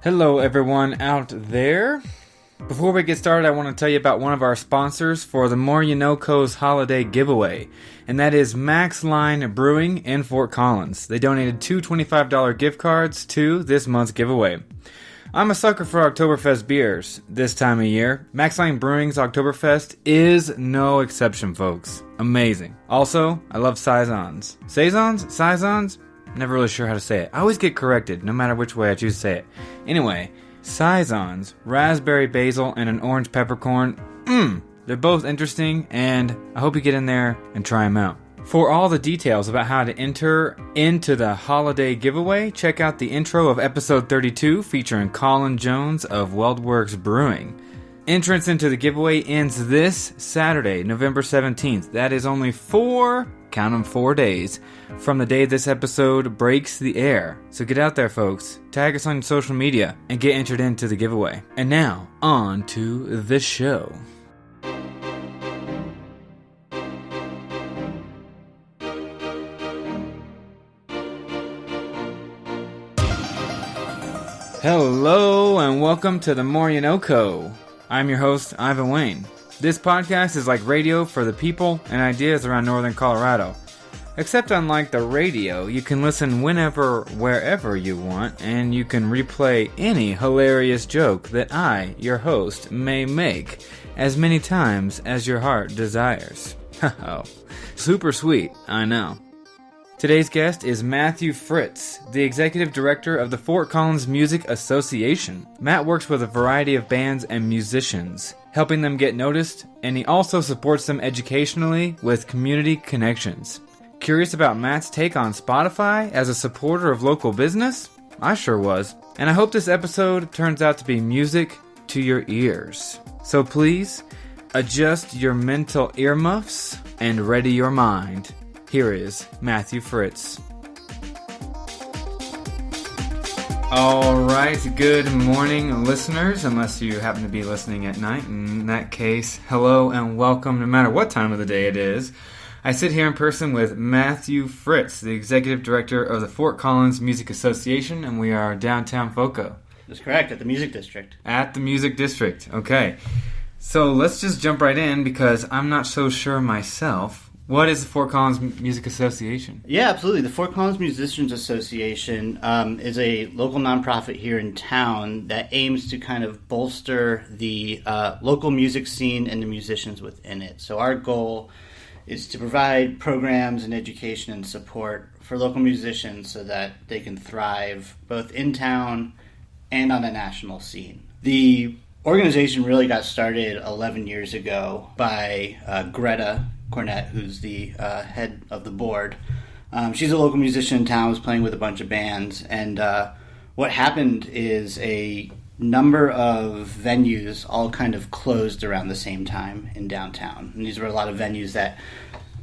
Hello everyone out there. Before we get started, I want to tell you about one of our sponsors for the More You NoCo's holiday giveaway, and that is Max Line Brewing in Fort Collins. They donated two $25 gift cards to this month's giveaway. I'm a sucker for Oktoberfest beers this time of year. Max Line Brewing's Oktoberfest is no exception, folks. Amazing. Also, I love Saisons. Saisons? Saisons? Never really sure how to say it. I always get corrected, no matter which way I choose to say it. Anyway, Saisons, raspberry basil, and an orange peppercorn. They're both interesting, and I hope you get in there and try them out. For all the details about how to enter into the holiday giveaway, check out the intro of episode 32 featuring Colin Jones of WeldWorks Brewing. Entrance into the giveaway ends this Saturday, November 17th. That is only 4 days from the day this episode breaks the air. So get out there, folks. Tag us on social media and get entered into the giveaway. And now, on to the show. Hello and welcome to the More You NoCo. I'm your host, Ivan Wayne. This podcast is like radio for the people and ideas around northern Colorado. Except unlike the radio, you can listen whenever, wherever you want, and you can replay any hilarious joke that I, your host, may make as many times as your heart desires. Oh, super sweet, I know. Today's guest is Matthew Fritz, the Executive Director of the Fort Collins Music Association. Matt works with a variety of bands and musicians, helping them get noticed, and he also supports them educationally with community connections. Curious about Matt's take on Spotify as a supporter of local business? I sure was. And I hope this episode turns out to be music to your ears. So please, adjust your mental earmuffs and ready your mind. Here is Matthew Fritz. Alright, good morning listeners, unless you happen to be listening at night. In that case, hello and welcome no matter what time of the day it is. I sit here in person with Matthew Fritz, the Executive Director of the Fort Collins Music Association, and we are downtown FoCo. That's correct, at the Music District. At the Music District, okay. So let's just jump right in because I'm not so sure myself. What is the Fort Collins Music Association? Yeah, absolutely. The Fort Collins Musicians Association is a local nonprofit here in town that aims to kind of bolster the local music scene and the musicians within it. So our goal is to provide programs and education and support for local musicians so that they can thrive both in town and on a national scene. The organization really got started 11 years ago by Greta Cornett, who's the head of the board. She's a local musician in town, was playing with a bunch of bands, and what happened is a number of venues all kind of closed around the same time in downtown, and these were a lot of venues that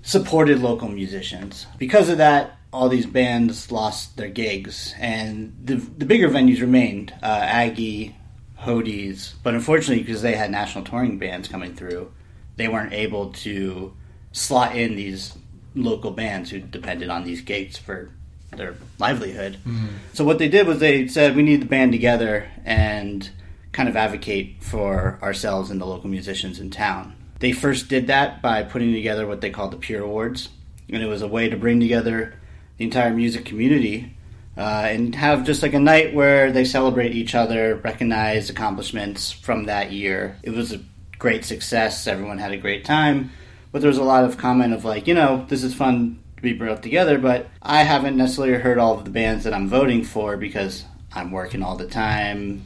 supported local musicians. Because of that, all these bands lost their gigs, and the bigger venues remained, Aggie, Hody's, but unfortunately, because they had national touring bands coming through, they weren't able to slot in these local bands who depended on these gigs for their livelihood. Mm-hmm. So what they did was they said, we need the band together and kind of advocate for ourselves and the local musicians in town. They first did that by putting together what they called the Peer Awards, and it was a way to bring together the entire music community and have just like a night where they celebrate each other, recognize accomplishments from that year. It was a great success. Everyone had a great time. But there was a lot of comment of like, this is fun to be brought together, but I haven't necessarily heard all of the bands that I'm voting for because I'm working all the time.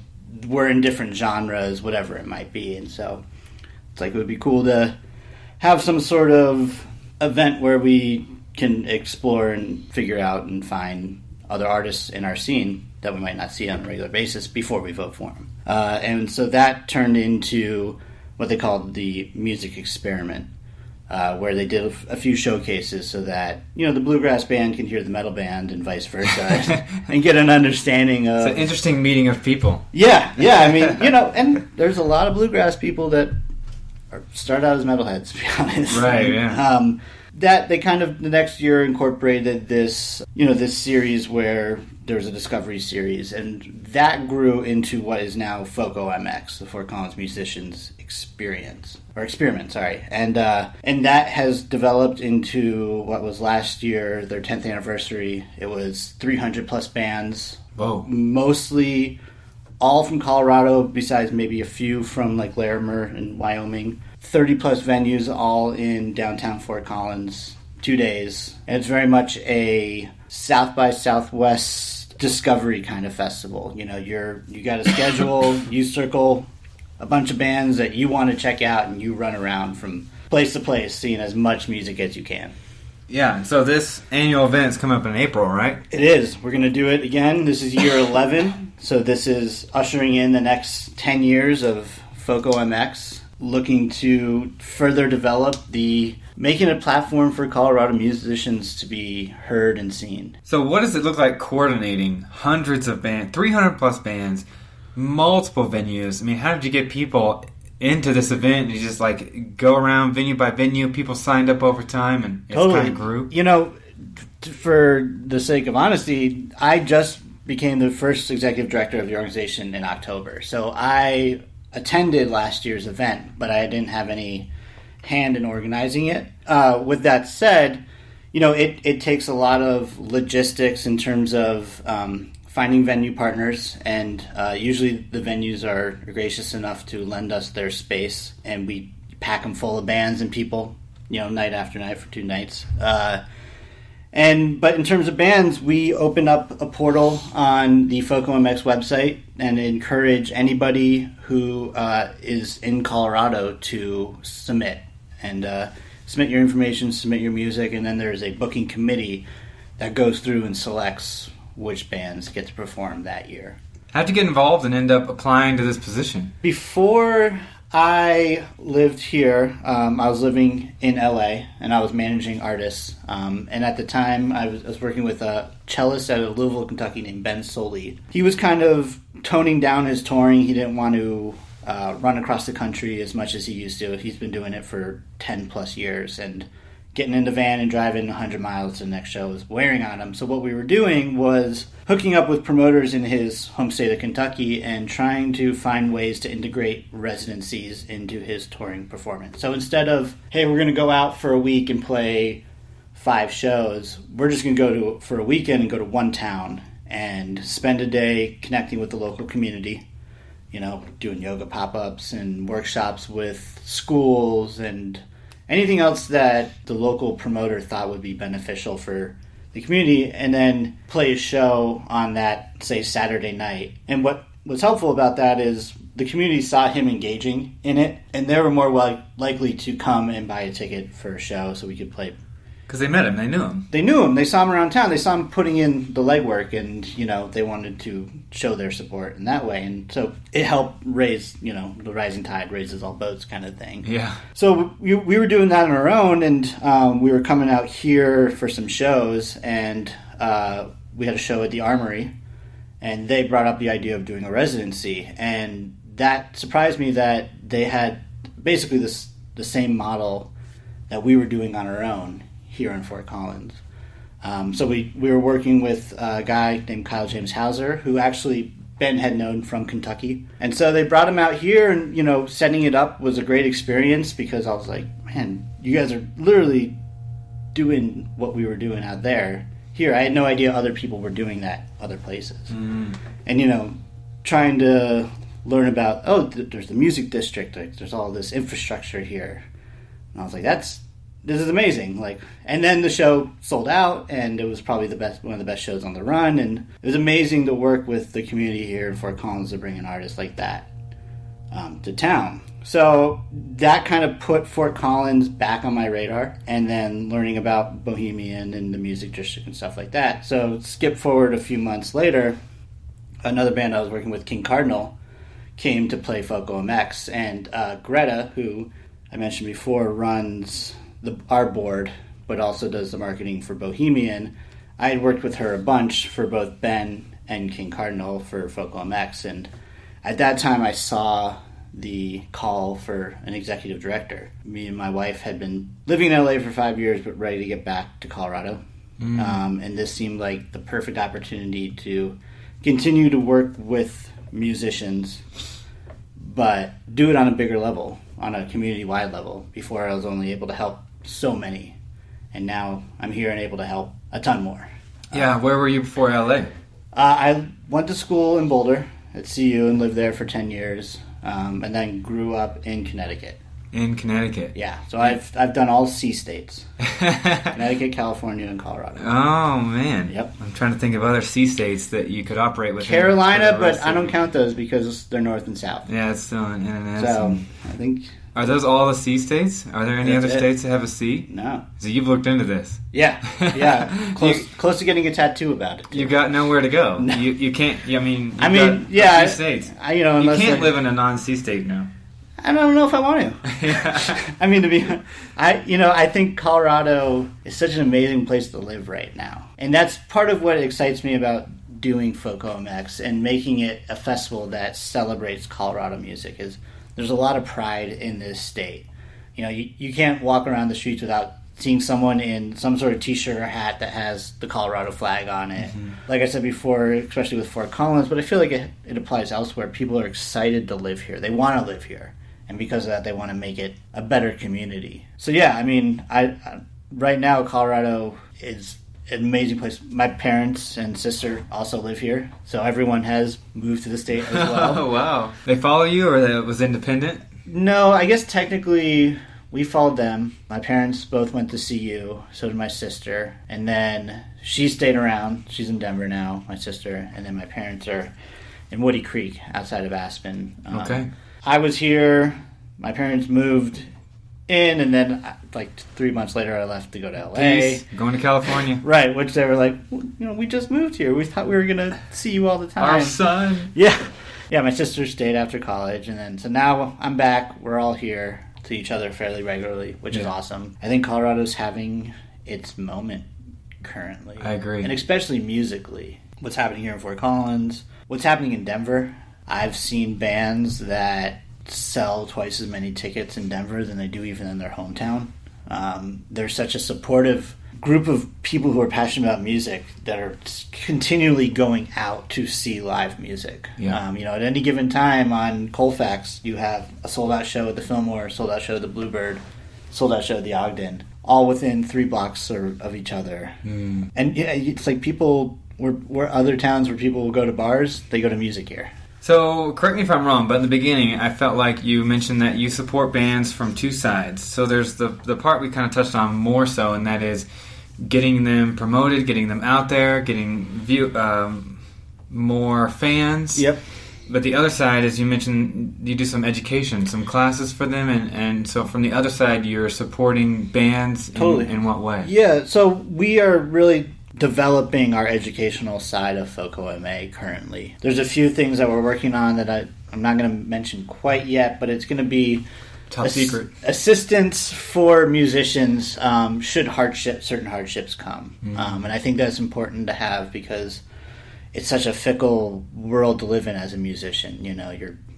We're in different genres, whatever it might be. And so it's like it would be cool to have some sort of event where we can explore and figure out and find other artists in our scene that we might not see on a regular basis before we vote for them. And so that turned into what they called the Music Experiment. Where they did a few showcases so that, the bluegrass band can hear the metal band and vice versa and get an understanding of... It's an interesting meeting of people. Yeah, I mean, and there's a lot of bluegrass people that start out as metalheads, to be honest. Right, yeah. that they kind of the next year incorporated this, this series where there was a Discovery series, and that grew into what is now FoCoMX, the Fort Collins Musicians Experiment, sorry. And that has developed into what was last year, their 10th anniversary. It was 300 plus bands. Whoa. Mostly all from Colorado, besides maybe a few from like Larimer and Wyoming. 30 plus venues, all in downtown Fort Collins, 2 days. And it's very much a South by Southwest Discovery kind of festival. You got a schedule, you circle a bunch of bands that you want to check out, and you run around from place to place seeing as much music as you can. Yeah, and so this annual event is coming up in April, right? It is. We're going to do it again. This is year 11, so this is ushering in the next 10 years of FoCoMX, looking to further develop making a platform for Colorado musicians to be heard and seen. So what does it look like coordinating hundreds of bands, 300 plus bands, multiple venues? I mean, how did you get people into this event? You just like go around venue by venue, people signed up over time, and it kind of grew? For the sake of honesty, I just became the first executive director of the organization in October. So I attended last year's event, but I didn't have any hand in organizing it. With that said, it takes a lot of logistics in terms of finding venue partners, and usually the venues are gracious enough to lend us their space, and we pack them full of bands and people, night after night for 2 nights. But in terms of bands, we open up a portal on the FoCoMX website and encourage anybody who is in Colorado to submit. And submit your information, submit your music, and then there's a booking committee that goes through and selects which bands get to perform that year. How'd you get involved and end up applying to this position? Before I lived here, I was living in LA, and I was managing artists. And at the time, I was working with a cellist out of Louisville, Kentucky named Ben Soley. He was kind of toning down his touring. He didn't want to run across the country as much as he used to. He's been doing it for 10 plus years, and getting in the van and driving 100 miles to the next show was wearing on him. So what we were doing was hooking up with promoters in his home state of Kentucky and trying to find ways to integrate residencies into his touring performance. So instead of, hey, we're going to go out for a week and play 5 shows, we're just going to go for a weekend and go to one town and spend a day connecting with the local community, doing yoga pop-ups and workshops with schools and anything else that the local promoter thought would be beneficial for the community, and then play a show on that, say, Saturday night. And what was helpful about that is the community saw him engaging in it, and they were more likely to come and buy a ticket for a show so we could play. Because they met him, they knew him. They knew him. They saw him around town. They saw him putting in the legwork, and, they wanted to show their support in that way. And so it helped raise, the rising tide raises all boats kind of thing. Yeah. So we were doing that on our own, and we were coming out here for some shows, and we had a show at the Armory, and they brought up the idea of doing a residency. And that surprised me that they had basically the same model that we were doing on our own here in Fort Collins. So we were working with a guy named Kyle James Hauser, who actually Ben had known from Kentucky. And so they brought him out here, and, setting it up was a great experience because I was like, man, you guys are literally doing what we were doing out there. Here, I had no idea other people were doing that other places. Mm. And, trying to learn about, there's the music district, like, there's all this infrastructure here. And I was like, this is amazing. And then the show sold out, and it was probably one of the best shows on the run, and it was amazing to work with the community here in Fort Collins to bring an artist like that to town. So that kind of put Fort Collins back on my radar, and then learning about Bohemian and the music district and stuff like that. So skip forward a few months later, another band I was working with, King Cardinal, came to play FoCoMX, and Greta, who I mentioned before, runs our board, but also does the marketing for Bohemian. I had worked with her a bunch for both Ben and King Cardinal for FoCoMX, and at that time I saw the call for an executive director. Me and my wife had been living in LA for 5 years, but ready to get back to Colorado. And this seemed like the perfect opportunity to continue to work with musicians, but do it on a bigger level, on a community-wide level. Before, I was only able to help so many, and now I'm here and able to help a ton more. Yeah, where were you before LA? I went to school in Boulder at CU and lived there for 10 years, and then grew up in Connecticut. In Connecticut? Yeah, so I've done all C states. Connecticut, California, and Colorado. Oh, man. Yep. I'm trying to think of other C states that you could operate with. Carolina, but I don't count those because they're north and south. Yeah, it's still in NNS. So, I think... Are those all the C states? Are there any other states that have a C? No. So you've looked into this. Yeah. Close to getting a tattoo about it, too. You got nowhere to go. No. You can't, C states. You can't live in a non-C state now. I don't know if I want to. I think Colorado is such an amazing place to live right now. And that's part of what excites me about doing FoCoMX and making it a festival that celebrates Colorado music. Is there's a lot of pride in this state. You can't walk around the streets without seeing someone in some sort of t-shirt or hat that has the Colorado flag on it. Mm-hmm. Like I said before, especially with Fort Collins, but I feel like it applies elsewhere. People are excited to live here. They want to live here. And because of that, they want to make it a better community. So yeah, I right now, Colorado is an amazing place. My parents and sister also live here. So everyone has moved to the state as well. Oh, wow. They follow you, or it was independent? No, I guess technically we followed them. My parents both went to CU, so did my sister. And then she stayed around. She's in Denver now, my sister. And then my parents are in Woody Creek outside of Aspen. Okay. I was here. My parents moved in, and then like 3 months later, I left to go to LA. Peace. Going to California. Right, which they were like, we just moved here. We thought we were gonna see you all the time. Our son. Yeah. My sister stayed after college, and then so now I'm back. We're all here to each other fairly regularly, which is awesome. I think Colorado's having its moment currently. I agree, and especially musically. What's happening here in Fort Collins? What's happening in Denver? I've seen bands that sell twice as many tickets in Denver than they do even in their hometown. There's such a supportive group of people who are passionate about music that are continually going out to see live music. Yeah. At any given time on Colfax, you have a sold-out show at the Fillmore, sold-out show at the Bluebird, sold-out show at the Ogden, all within 3 blocks of each other. And it's like people, where other towns where people will go to bars, they go to music here. So, correct me if I'm wrong, but in the beginning, I felt like you mentioned that you support bands from two sides. So there's the part we kind of touched on more so, and that is getting them promoted, getting them out there, getting more fans. Yep. But the other side is you mentioned you do some education, some classes for them, and so from the other side, you're supporting bands in what way? Yeah, so we are really developing our educational side of FoCoMA currently. There's a few things that we're working on that I'm not going to mention quite yet, but it's going to be top secret assistance for musicians should certain hardships come. And I think that's important to have because it's such a fickle world to live in as a musician.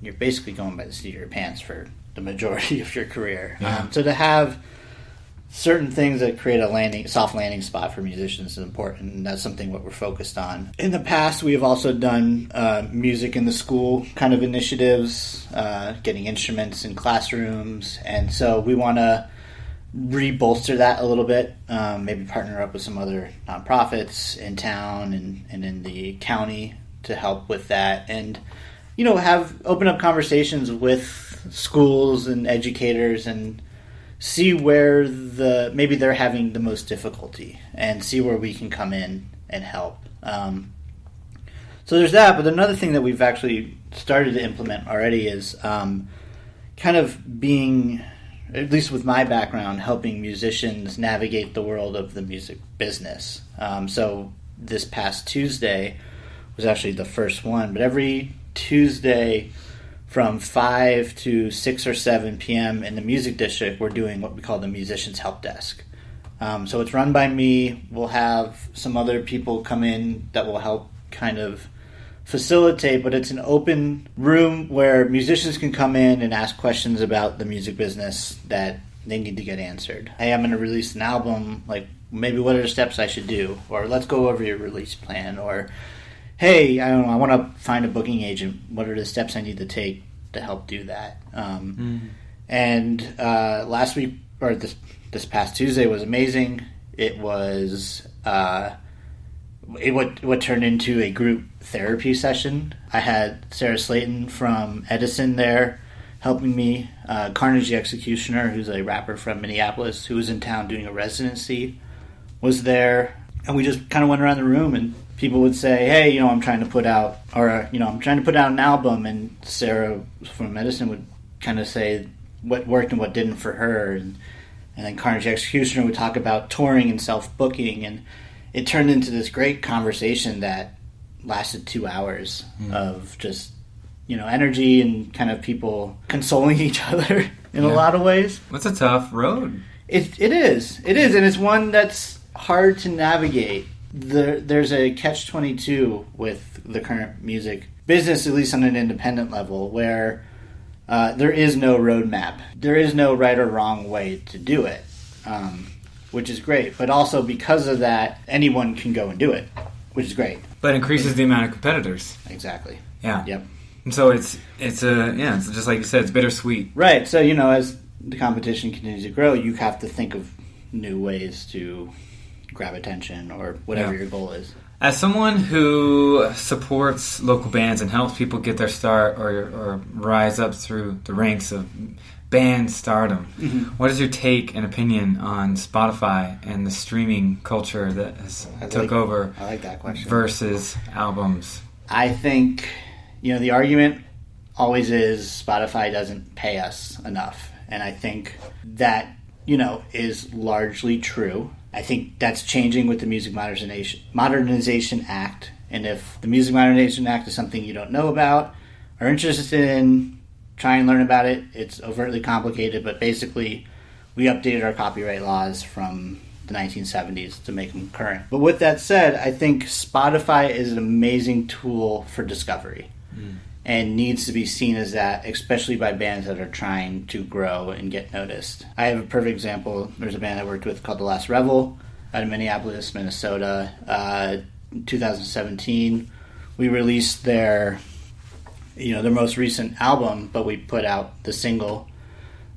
You're basically going by the seat of your pants for the majority of your career. Yeah. So to have certain things that create a soft landing spot for musicians is important, and that's something what we're focused on. In the past, we have also done music in the school kind of initiatives, getting instruments in classrooms, and so we want to re-bolster that a little bit, maybe partner up with some other nonprofits in town and in the county to help with that, and open up conversations with schools and educators and see where maybe they're having the most difficulty and see where we can come in and help. So there's that, but another thing that we've actually started to implement already is kind of being, at least with my background, helping musicians navigate the world of the music business. So this past Tuesday was actually the first one, but every Tuesday from 5 to 6 or 7 p.m. in the music district, we're doing what we call the Musicians Help Desk. So it's run by me. We'll have some other people come in that will help kind of facilitate, but it's an open room where musicians can come in and ask questions about the music business that they need to get answered. Hey, I'm going to release an album, like maybe what are the steps I should do? Or let's go over your release plan. Or, hey, I don't know, I want to find a booking agent. What are the steps I need to take to help do that? And last week, or this past Tuesday was amazing. It was... It would turn into a group therapy session. I had Sarah Slayton from Edison there helping me. Carnegie Executioner, who's a rapper from Minneapolis who was in town doing a residency, was there. And we just kind of went around the room, and people would say, hey, I'm trying to put out, I'm trying to put out an album. And Sarah from Edison would kind of say what worked and what didn't for her. And then Carnegie Executioner would talk about touring and self-booking, and it turned into this great conversation that lasted 2 hours of just, energy and kind of people consoling each other in a lot of ways. It's a tough road. It is. And it's one that's hard to navigate. There's a catch-22 with the current music business, at least on an independent level, where there is no roadmap. There is no right or wrong way to do it. Which is great, but also because of that, anyone can go and do it, which is great. But increases the amount of competitors. Exactly. Yeah. Yep. And so it's just like you said, it's bittersweet. Right. So as the competition continues to grow, you have to think of new ways to grab attention or whatever your goal is. As someone who supports local bands and helps people get their start or rise up through the ranks of band stardom, what is your take and opinion on Spotify and the streaming culture that has took over? I like that question. Versus albums. I think, the argument always is Spotify doesn't pay us enough. And I think that, is largely true. I think that's changing with the Music Modernization Act. And if the Music Modernization Act is something you don't know about or interested in, try and learn about it. It's overtly complicated, but basically we updated our copyright laws from the 1970s to make them current. But with that said, I think Spotify is an amazing tool for discovery and needs to be seen as that, especially by bands that are trying to grow and get noticed. I have a perfect example. There's a band I worked with called The Last Rebel out of Minneapolis, Minnesota. In 2017, we released their most recent album, but we put out the single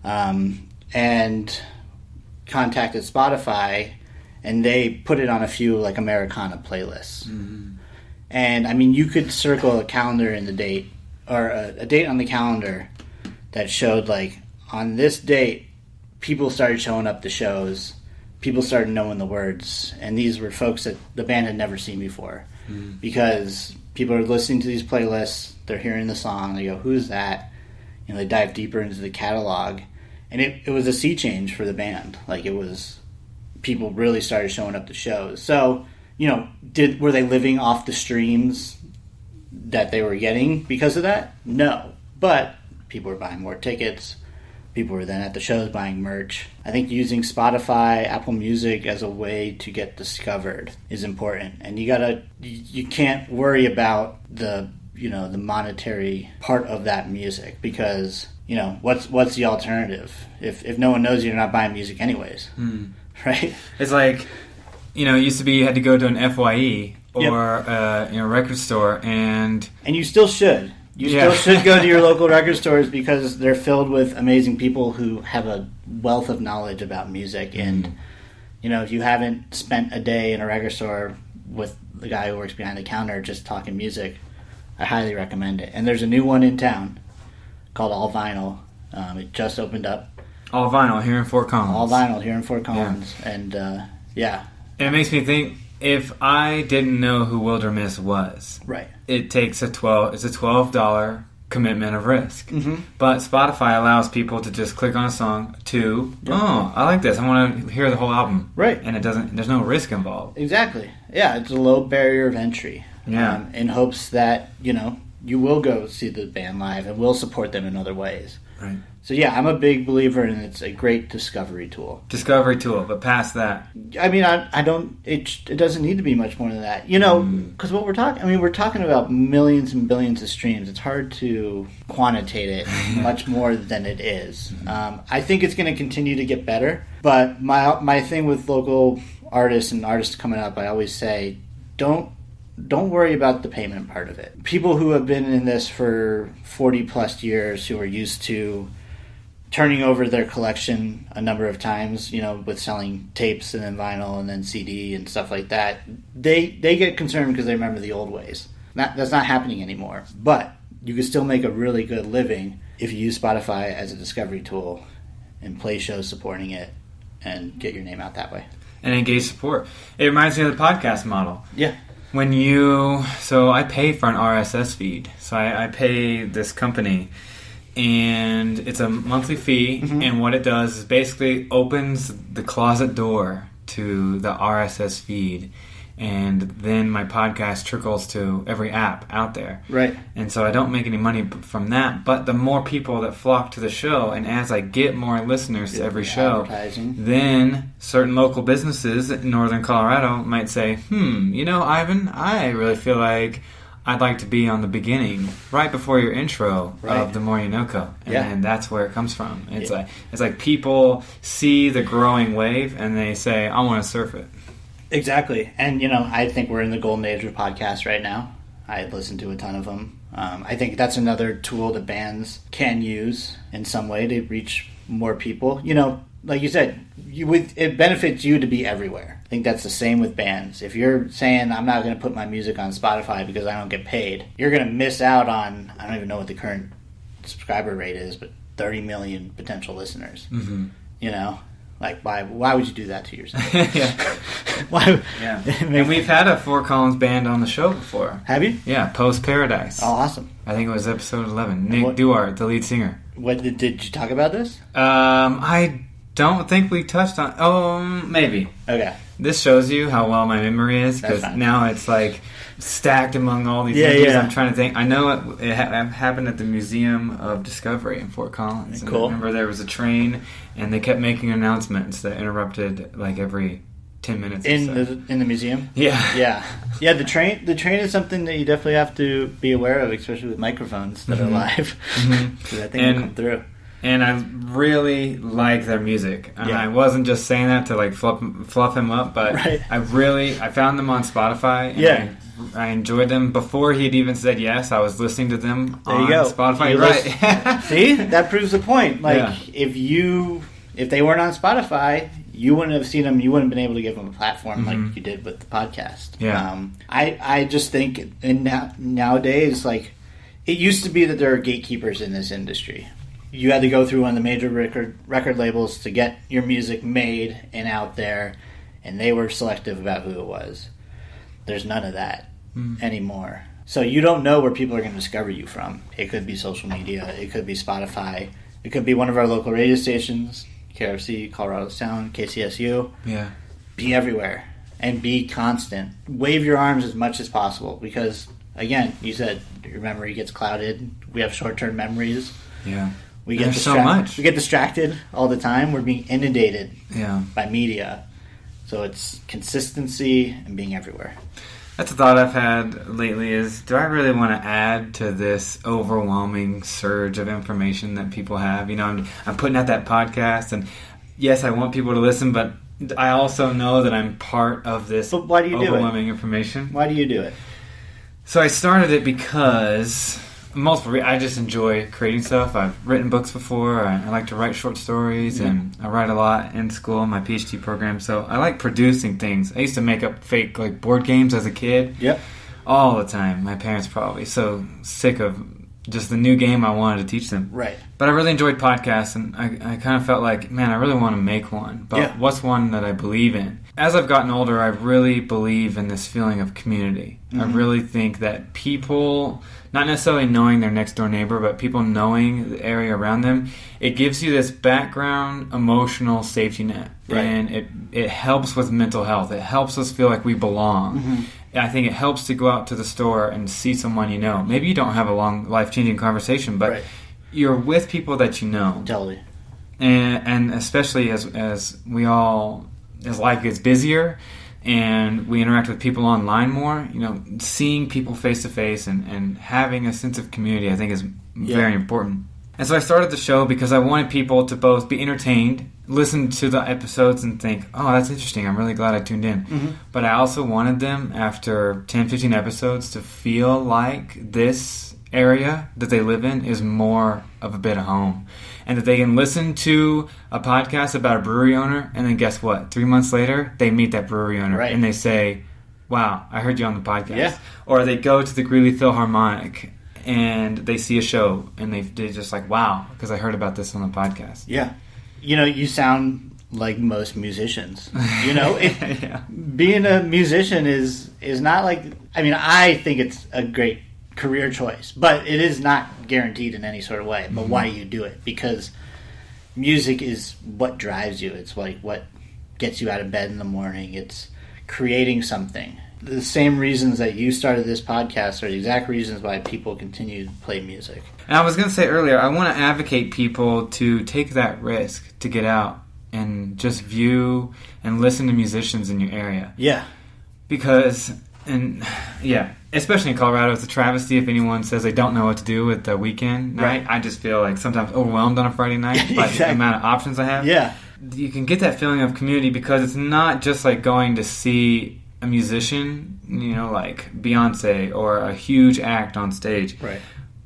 and contacted Spotify, and they put it on a few Americana playlists. And you could circle a calendar in the date, or a date on the calendar that showed on this date people started showing up to shows, people started knowing the words, and these were folks that the band had never seen before because people are listening to these playlists, they're hearing the song, they go, who's that? They dive deeper into the catalog. And it was a sea change for the band. People really started showing up to shows. So, were they living off the streams that they were getting because of that? No. But people were buying more tickets. People were then at the shows buying merch. I think using Spotify, Apple Music as a way to get discovered is important. And you can't worry about the monetary part of that music because, what's the alternative? If no one knows you're not buying music anyways, right? It's it used to be you had to go to an FYE or a record store and you still should. You still should go to your local record stores because they're filled with amazing people who have a wealth of knowledge about music. And, if you haven't spent a day in a record store with the guy who works behind the counter just talking music, I highly recommend it. And there's a new one in town called All Vinyl. It just opened up. All Vinyl here in Fort Collins. All Vinyl here in Fort Collins. Yeah. And, And it makes me think, if I didn't know who Wilderness was, right, it's a $12 commitment of risk. But Spotify allows people to just click on a song I like this, I want to hear the whole album, right, and there's no risk involved. Exactly. Yeah, it's a low barrier of entry. In hopes that you will go see the band live and will support them in other ways. Right. So yeah, I'm a big believer in it's a great discovery tool. Discovery tool, but past that. I mean, I don't. It doesn't need to be much more than that, you know, because what we're talking. I mean, we're talking about millions and billions of streams. It's hard to quantitate it much more than it is. I think it's going to continue to get better. But my thing with local artists and artists coming up, I always say, don't worry about the payment part of it. People who have been in this for 40 plus years, who are used to turning over their collection a number of times, you know, with selling tapes and then vinyl and then CD and stuff like that, they get concerned because they remember the old ways. That's not happening anymore. But you can still make a really good living if you use Spotify as a discovery tool and play shows supporting it and get your name out that way. And engage support. It reminds me of the podcast model. Yeah. So I pay for an RSS feed. So I pay this company, and it's a monthly fee, and what it does is basically opens the closet door to the RSS feed, and then my podcast trickles to every app out there. Right. And so I don't make any money from that, but the more people that flock to the show, and as I get more listeners to every show, then certain local businesses in northern Colorado might say, you know, Ivan, I really feel like I'd like to be on the beginning, right before your intro of the More You NoCo. And that's where it comes from. It's like people see the growing wave and they say, I want to surf it. Exactly. And, you know, I think we're in the golden age of podcasts right now. I listen to a ton of them. I think that's another tool that bands can use in some way to reach more people. You know, like you said, it benefits you to be everywhere. I think that's the same with bands. If you're saying, I'm not going to put my music on Spotify because I don't get paid, you're going to miss out on, I don't even know what the current subscriber rate is, but 30 million potential listeners. You know? Like, why would you do that to yourself? Why? Yeah. And we've had a FoCoMX band on the show before. Have you? Yeah, Post Paradise. Oh, awesome. I think it was episode 11. Nick Duart, the lead singer. What did you talk about this? I don't think we touched on... Oh, maybe. Okay. This shows you how well my memory is, because now it's like stacked among all these things. I'm trying to think. I know it happened at the Museum of Discovery in Fort Collins. Cool. I remember there was a train, and they kept making announcements that interrupted like every 10 minutes. In the museum. Yeah. The train is something that you definitely have to be aware of, especially with microphones that are live. So that thing will come through. And I really like their music. And I wasn't just saying that to like fluff him up, but I found them on Spotify. And I enjoyed them before he had even said yes. I was listening to them on Spotify. Right. See, that proves the point. Like if they weren't on Spotify, you wouldn't have seen them. You wouldn't have been able to give them a platform like you did with the podcast. Yeah. I just think nowadays, like, it used to be that there are gatekeepers in this industry. You had to go through one of the major record labels to get your music made and out there, and they were selective about who it was. There's none of that anymore. So you don't know where people are going to discover you from. It could be social media. It could be Spotify. It could be one of our local radio stations, KRFC, Colorado Sound, KCSU. Yeah. Be everywhere and be constant. Wave your arms as much as possible because, again, you said your memory gets clouded. We have short-term memories. Yeah. We get so much. We get distracted all the time. We're being inundated by media. So it's consistency and being everywhere. That's a thought I've had lately is, do I really want to add to this overwhelming surge of information that people have? You know, I'm putting out that podcast, and yes, I want people to listen, but I also know that I'm part of this overwhelming information. Why do you do it? So I started it because... I just enjoy creating stuff. I've written books before. I like to write short stories, and I write a lot in school in my PhD program. So I like producing things. I used to make up fake like board games as a kid. Yep. All the time. My parents probably so sick of just the new game I wanted to teach them. Right. But I really enjoyed podcasts, and I kind of felt like, man, I really want to make one. But what's one that I believe in? As I've gotten older, I really believe in this feeling of community. I really think that people, not necessarily knowing their next door neighbor, but people knowing the area around them, it gives you this background emotional safety net. Right. And it helps with mental health. It helps us feel like we belong. I think it helps to go out to the store and see someone you know. Maybe you don't have a long, life-changing conversation, but you're with people that you know. Totally. And especially as life gets busier and we interact with people online more, seeing people face to face and having a sense of community, I think is very important. And so I started the show because I wanted people to both be entertained, listen to the episodes and think, oh, that's interesting, I'm really glad I tuned in. Mm-hmm. But I also wanted them, after 10, 15 episodes, to feel like this area that they live in is more of a bit of home. And that they can listen to a podcast about a brewery owner, and then guess what? 3 months later, they meet that brewery owner, and they say, wow, I heard you on the podcast. Yeah. Or they go to the Greeley Philharmonic, and they see a show, and they're just like, wow, because I heard about this on the podcast. Yeah. You sound like most musicians. Yeah. Being a musician is not like... I mean, I think it's a great career choice, but it is not guaranteed in any sort of way. But why you do it? Because music is what drives you. It's like what gets you out of bed in the morning. It's creating something. The same reasons that you started this podcast are the exact reasons why people continue to play music. And I was going to say earlier, I want to advocate people to take that risk to get out and just view and listen to musicians in your area. Yeah. Because, especially in Colorado, it's a travesty if anyone says they don't know what to do with the weekend night. Right. I just feel like sometimes overwhelmed on a Friday night by the amount of options I have. Yeah. You can get that feeling of community because it's not just like going to see a musician, like Beyonce or a huge act on stage. Right.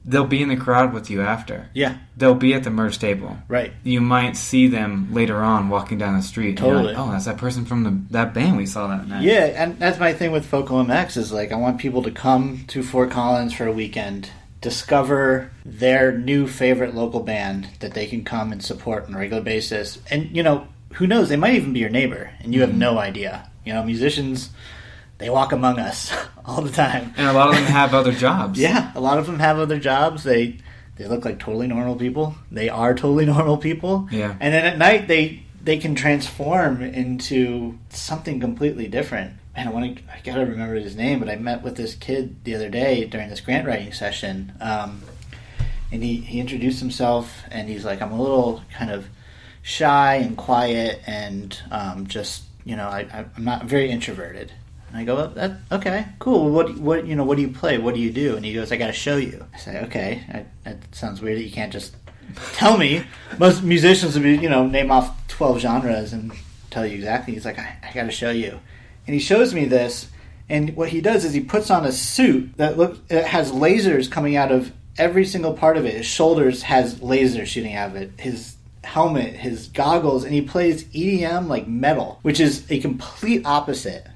They'll be in the crowd with you after. Yeah. They'll be at the merch table. Right. You might see them later on walking down the street. Totally. Like, oh, that's that person from that band we saw that night. Yeah, and that's my thing with FoCoMX is like I want people to come to Fort Collins for a weekend, discover their new favorite local band that they can come and support on a regular basis. And, who knows, they might even be your neighbor and you have no idea. Musicians, they walk among us all the time. And a lot of them have other jobs. Yeah, a lot of them have other jobs. They look like totally normal people. They are totally normal people. Yeah. And then at night, they can transform into something completely different. Man, I gotta remember his name, but I met with this kid the other day during this grant writing session. And he introduced himself, and he's like, I'm a little kind of shy and quiet and I'm not very introverted. And I go, okay, cool. What do you play? What do you do? And he goes, I got to show you. I say, okay, that sounds weird that you can't just tell me. Most musicians would be, name off 12 genres and tell you exactly. He's like, I got to show you. And he shows me this, and what he does is he puts on a suit that has lasers coming out of every single part of it. His shoulders has lasers shooting out of it. His helmet, his goggles, and he plays EDM like metal, which is a complete opposite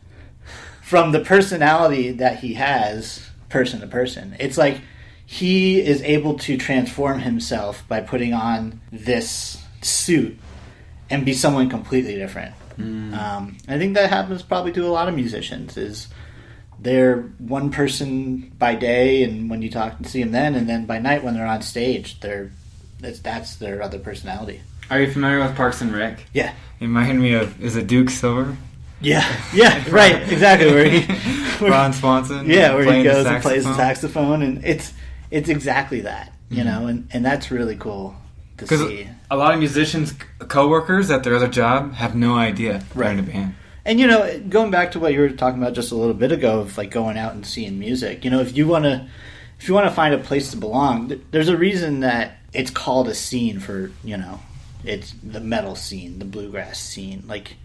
from the personality that he has person to person. It's like he is able to transform himself by putting on this suit and be someone completely different. I think that happens probably to a lot of musicians. Is they're one person by day, and when you talk and see them then, and then by night when they're on stage, that's their other personality. Are you familiar with Parks and Rec? Yeah. It reminded me of, is it Duke Silver? Yeah, right, exactly. Where Ron Swanson. Yeah, where he goes and plays the saxophone, and it's exactly that, and that's really cool to see. Because a lot of musicians, coworkers at their other job, have no idea they're in a band. And going back to what you were talking about just a little bit ago, of like going out and seeing music. If you want to find a place to belong, there's a reason that it's called a scene for it's the metal scene, the bluegrass scene, like.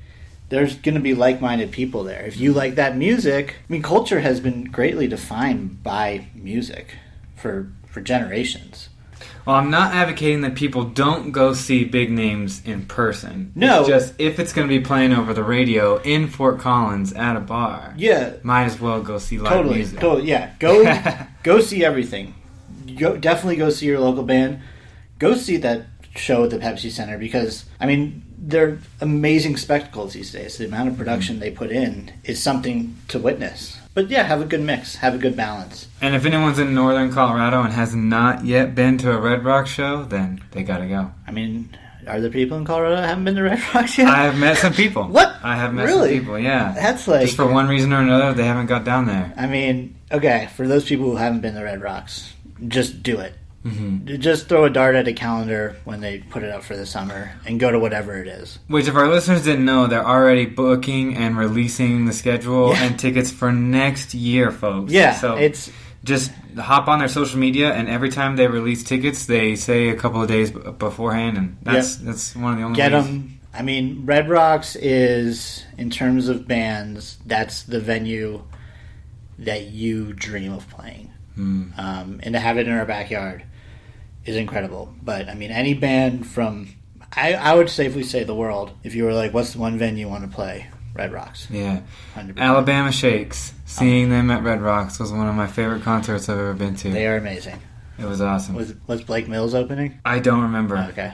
There's going to be like-minded people there. If you like that music, culture has been greatly defined by music for generations. Well, I'm not advocating that people don't go see big names in person. No. It's just, if it's going to be playing over the radio in Fort Collins at a bar, might as well go see live music. Totally, yeah. Go see everything. Definitely go see your local band. Go see that show at the Pepsi Center because, they're amazing spectacles these days. The amount of production they put in is something to witness. But yeah, have a good mix. Have a good balance. And if anyone's in northern Colorado and has not yet been to a Red Rock show, then they gotta go. Are there people in Colorado that haven't been to Red Rocks yet? I have met some people. What? I have met some people, yeah. That's like... Just for one reason or another, they haven't got down there. Okay, for those people who haven't been to Red Rocks, just do it. Just throw a dart at a calendar when they put it up for the summer and go to whatever it is. Which, if our listeners didn't know, they're already booking and releasing the schedule and tickets for next year, folks. Yeah, so it's just hop on their social media, and every time they release tickets, they say a couple of days beforehand, and that's one of the only get ways. them. I mean, Red Rocks is, in terms of bands, that's the venue that you dream of playing. And to have it in our backyard is incredible. But, I mean, any band from, I would safely say the world, if you were like, what's the one venue you want to play? Red Rocks. Yeah. 100%. Alabama Shakes. Seeing them at Red Rocks was one of my favorite concerts I've ever been to. They are amazing. It was awesome. Was Blake Mills opening? I don't remember. Okay.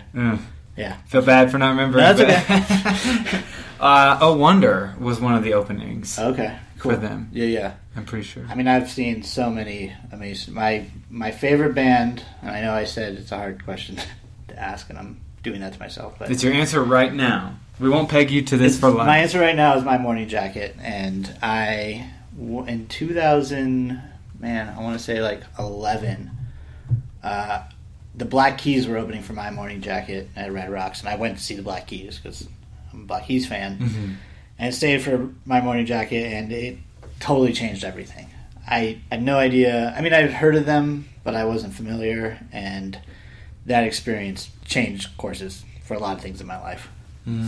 Yeah. Feel bad for not remembering. No, that's okay. Oh Wonder was one of the openings. Okay. Cool. For them. Yeah. I'm pretty sure. I mean, I've seen so many amazing. My favorite band, and I know I said it's a hard question to ask, and I'm doing that to myself. But it's your answer right now. We won't peg you to this for life. My answer right now is My Morning Jacket, and in 2000, I want to say like 11, the Black Keys were opening for My Morning Jacket at Red Rocks, and I went to see the Black Keys because I'm a Black Keys fan, and I stayed for My Morning Jacket, and it totally changed everything. I had no idea. I mean, I'd heard of them, but I wasn't familiar, and that experience changed courses for a lot of things in my life.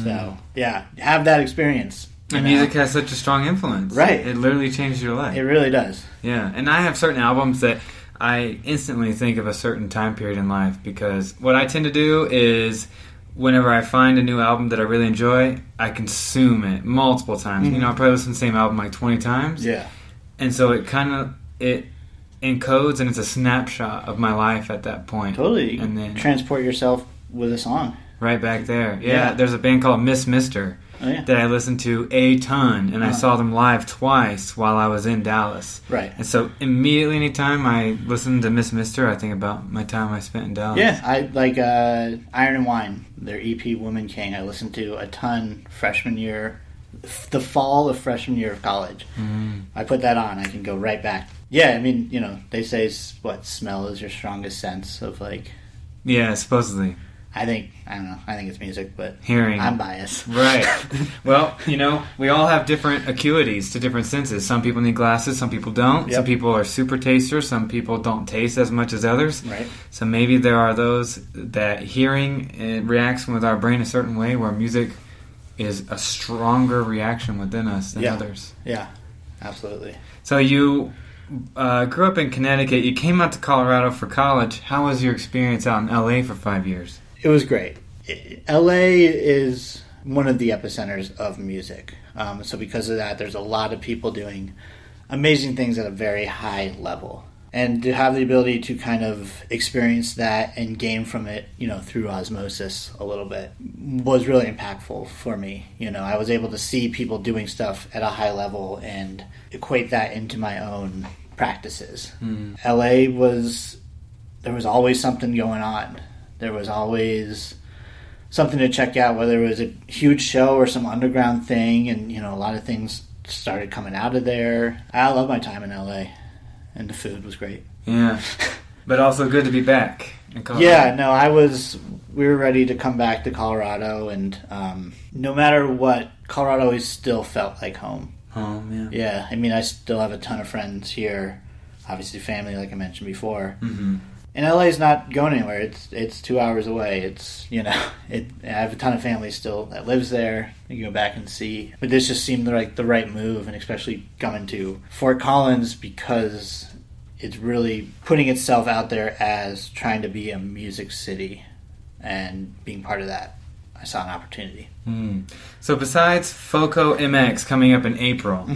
So, yeah, have that experience. And music has such a strong influence. Right. It literally changes your life. It really does. Yeah, and I have certain albums that I instantly think of a certain time period in life, because what I tend to do is whenever I find a new album that I really enjoy, I consume it multiple times. You know, I probably listen to the same album like 20 times. Yeah. And so it encodes, and it's a snapshot of my life at that point. Totally. And then transport yourself with a song. Right back there. Yeah, there's a band called Miss Mister that I listened to a ton, and I saw them live twice while I was in Dallas. Right. And so immediately anytime I listen to Miss Mister, I think about my time I spent in Dallas. Yeah, I like Iron and Wine, their EP Woman King. I listened to a ton freshman year, the fall of freshman year of college. I put that on, I can go right back. Yeah, I mean, you know, they say smell is your strongest sense of like... Yeah, supposedly. I don't know. I think it's music, but hearing. I'm biased. Right. Well, you know, we all have different acuities to different senses. Some people need glasses, some people don't. Yep. Some people are super tasters, some people don't taste as much as others. Right. So maybe there are those that hearing reacts with our brain a certain way, where music is a stronger reaction within us than others. Yeah, absolutely. So you grew up in Connecticut. You came out to Colorado for college. How was your experience out in LA for 5 years? It was great. LA is one of the epicenters of music. So because of that, there's a lot of people doing amazing things at a very high level. And to have the ability to kind of experience that and gain from it, you know, through osmosis a little bit was really impactful for me. You know, I was able to see people doing stuff at a high level and equate that into my own practices. LA there was always something going on. There was always something to check out, whether it was a huge show or some underground thing, and, you know, a lot of things started coming out of there. I love my time in LA, and the food was great. Yeah, but also good to be back in Colorado. Yeah, no, we were ready to come back to Colorado, and no matter what, Colorado always still felt like home. Home, yeah. Yeah, I mean, I still have a ton of friends here, obviously family, like I mentioned before. And LA's not going anywhere. It's 2 hours away. It's, you know, I have a ton of family still that lives there. You go back and see. But this just seemed like the right move, and especially coming to Fort Collins because it's really putting itself out there as trying to be a music city, and being part of that, I saw an opportunity. So besides FoCoMX coming up in April,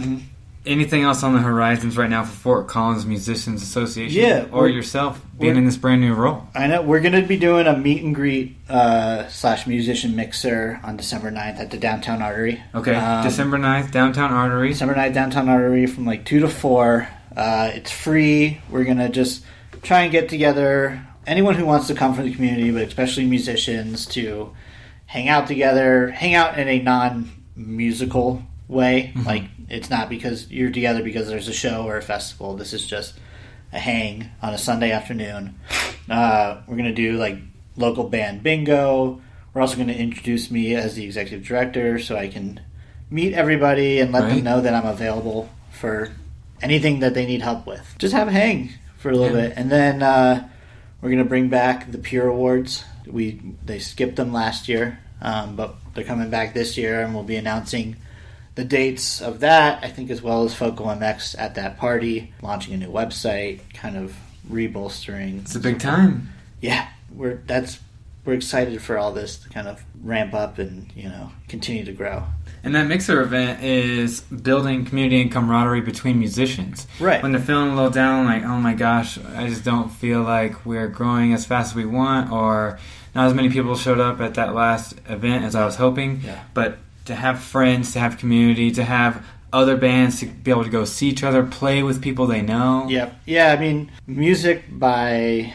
anything else on the horizons right now for Fort Collins Musicians Association? Yeah, or yourself being in this brand new role? I know. We're going to be doing a meet and greet / musician mixer on December 9th at the Downtown Artery. Okay, December 9th, Downtown Artery. December 9th, Downtown Artery from like 2 to 4. It's free. We're going to just try and get together anyone who wants to come from the community, but especially musicians, to hang out together, hang out in a non-musical way. Like, it's not because you're together because there's a show or a festival. This is just a hang on a Sunday afternoon. We're going to do like local band bingo. We're also going to introduce me as the executive director so I can meet everybody and let them know that I'm available for anything that they need help with. Just have a hang for a little bit. And then we're going to bring back the Peer Awards. They skipped them last year, but they're coming back this year, and we'll be announcing the dates of that, I think, as well as FoCoMX at that party, launching a new website, kind of rebolstering. It's a big time. Yeah, we're excited for all this to kind of ramp up and, continue to grow. And that mixer event is building community and camaraderie between musicians. Right. When they're feeling a little down, like, oh my gosh, I just don't feel like we're growing as fast as we want, or not as many people showed up at that last event as I was hoping. Yeah. But to have friends, to have community, to have other bands to be able to go see each other, play with people they know. Yep. Yeah, I mean, music by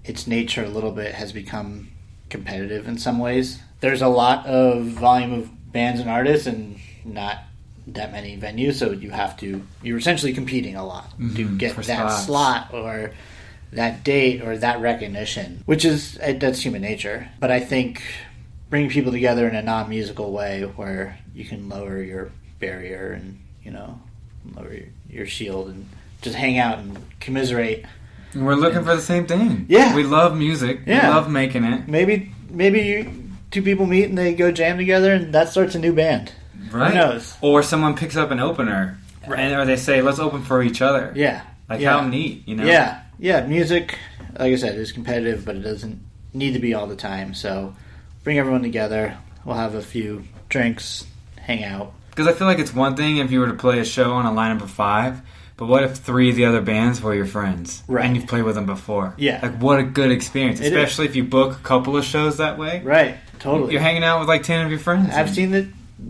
its nature a little bit has become competitive in some ways. There's a lot of volume of bands and artists and not that many venues, so you're essentially competing a lot to get that slot or that date or that recognition, that's human nature. But I think bringing people together in a non-musical way where you can lower your barrier and, lower your shield and just hang out and commiserate. We're looking for the same thing. Yeah. We love music. Yeah. We love making it. Maybe two people meet and they go jam together and that starts a new band. Right. Who knows? Or someone picks up an opener, or they say, let's open for each other. Yeah. How neat, Yeah. Yeah, music, like I said, is competitive, but it doesn't need to be all the time. So bring everyone together. We'll have a few drinks, hang out. Because I feel like it's one thing if you were to play a show on a lineup of 5, but what if 3 of the other bands were your friends? Right. And you've played with them before? Yeah. Like, what a good experience, especially if you book a couple of shows that way. Right, totally. You're hanging out with like 10 of your friends. I've seen it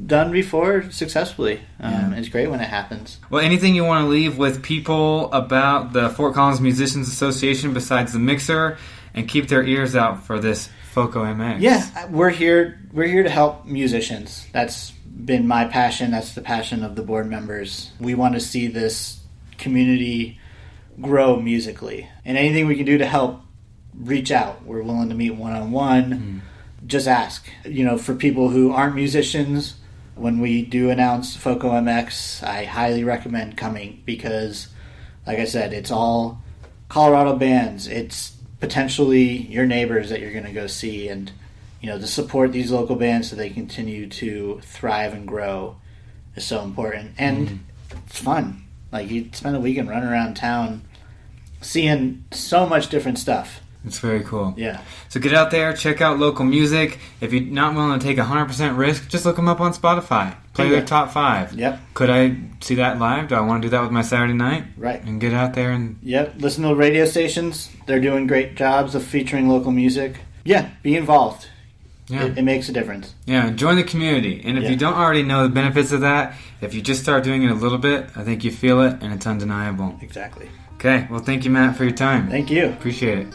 done before successfully. It's great when it happens. Well, anything you want to leave with people about the Fort Collins Musicians Association besides the mixer, and keep their ears out for this FoCoMX? Yeah, we're here to help musicians. That's been my passion. That's the passion of the board members. We want to see this community grow musically. And anything we can do to help, reach out. We're willing to meet one-on-one. Just ask. For people who aren't musicians, when we do announce FoCoMX, I highly recommend coming because, like I said, it's all Colorado bands. It's potentially your neighbors that you're going to go see, and to support these local bands so they continue to thrive and grow is so important. And it's fun. Like, you spend a weekend running around town seeing so much different stuff. It's very cool. Yeah. So get out there, check out local music. If you're not willing to take 100% risk, just look them up on Spotify. Play their top 5. Yep. Could I see that live? Do I want to do that with my Saturday night? Right. And get out there and... Yep. Listen to the radio stations. They're doing great jobs of featuring local music. Yeah. Be involved. Yeah. It makes a difference. Yeah. Join the community. And if you don't already know the benefits of that, if you just start doing it a little bit, I think you feel it, and it's undeniable. Exactly. Okay. Well, thank you, Matt, for your time. Thank you. Appreciate it.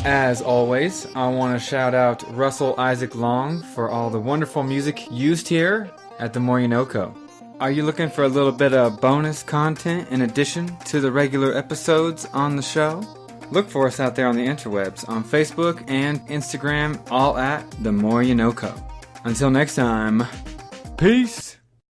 As always, I want to shout out Russell Isaac Long for all the wonderful music used here at the NoCo. Are you looking for a little bit of bonus content in addition to the regular episodes on the show? Look for us out there on the interwebs, on Facebook and Instagram, all at the NoCo. Until next time, peace!